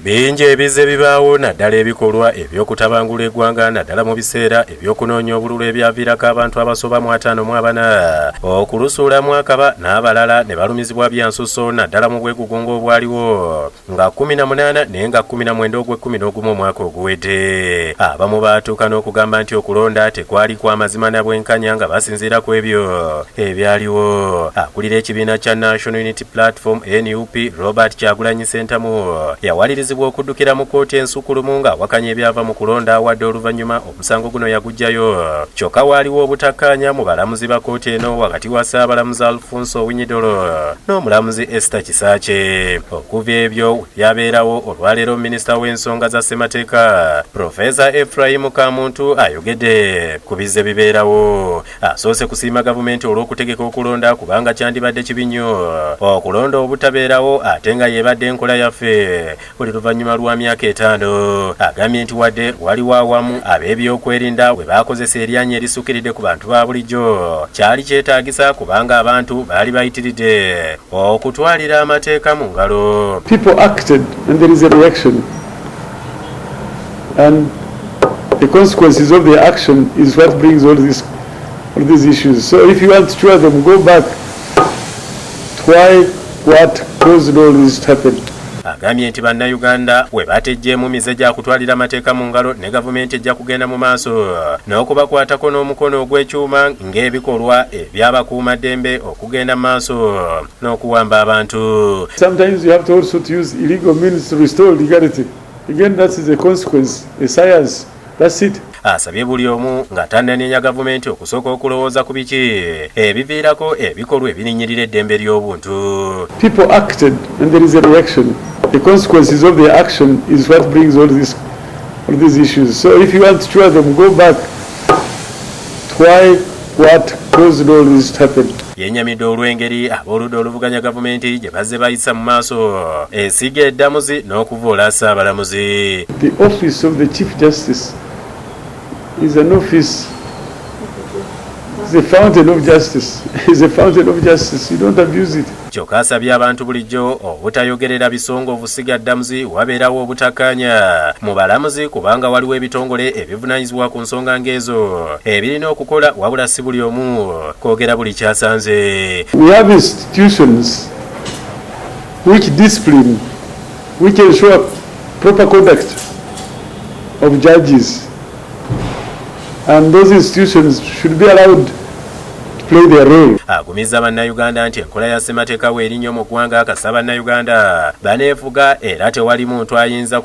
Bingi ebize bibaawo naddala ebikolwa eby'okutabangula eggwanga naddala mu biseera eby'okunoonya obululu ebyaviirako abantu abasoba mu 54 okulusuulamu akaba n'abalala ne balumizibwa bya nsusso naddala mu bwegugungo obwaliwo nga 18 naye nga 19 ogw'e11 omwaka oguwedde. Abamu baatuuka n'okugamba nti okulonda tekwali kwa mazima na bwenkanya nga basinziira ku ebyo ebyaliwo. Akulira ekibiina kya National Unity Platform NUP Robert Kyagulanyi Ssentamu yawalirizibwa okuddukira mu kkooti ensukulumu nga awakanya ebyava mu kulonda wadde oluvannyuma omusango guno yagujjayo. Kyokka waaliwo obutakkaanya mu balamuzi ba kkooti eno wakati wa Ssaabalamuzi Alfonso Owinydolo n'omulamuzi Esther Kisakye. Okuva ebyo byabeerawo olwaleero minisita w'ensonga za ssemateeka Profesa Ephraim Kamuntu ayogedde ku bizze bibeerawo. Asoose kusiima gavumenti olw'okutegeka okulonda kubanga kyandibadde kibi nnyo okulonda obutabeerawo ate nga yeebadde enkola yaffe buli luvannyuma lwa myaka 5. Agambye nti wadde waliwo awamu ab'ebyokwerinda bwe baakozesa eryanyi erisukkiridde ku bantu ba bulijjo kyali kyetaagisa kubanga abantu baali bayitiridde okutwalira amateeka mu ngalo. People acted and there is a reaction and the consequences of their action is what brings all these issues. So if you want to try them, go back to why what caused all this to happen. Agambye nti bannayuganda we batejjeemu mize gya kutwalira amateeka mu ngalo ne gavumenti ejja kugenda mu maaso n'okubakwatako n'omukono ogw'ekyuuma ng'ebikolwa eby'abakuumaddembe okugenda mu maaso n'okuwamba abantu. Sometimes you have to also to use illegal means to restore legality. Again, that is a consequence, a science. That's it. Asabye buli omu nga tannanenya gavumenti okusooka okulowooza ku biki ebiviirako ebikolwa ebirinnyirira eddembe ly'obuntu. People acted and there is a reaction. The consequences of their action is what brings all these issues. So if you want to try them, go back to why what caused all this to happen. Yennyamidde olw'engeri ab'oludda oluvuganya gavumenti gye bazze bayisa mu maaso essiga eddamuzi n'okuvoola Ssaabalamuzi. The office of the Chief Justice is an office, is a fountain of justice. Is a fountain of justice. You don't abuse it. Kyokka asabye abantu bulijjo obutayogerera bisongovu ssiga ddamuzi wabeerawo obutakkaanya mu balamuzi kubanga waliwo ebitongole ebivunaanyizibwa ku nsonga ng'ezo ebirina okukola wabula si buli omu kwogera buli kyasanze. We have institutions which discipline, which ensure proper conduct of judges, and those institutions should be allowed to play their role. Agumizza bannayuganda nti enkola ya ssemateeka weerinnyo mu ggwanga akasaba bannayuganda baneefuga era tewali muntu ayinza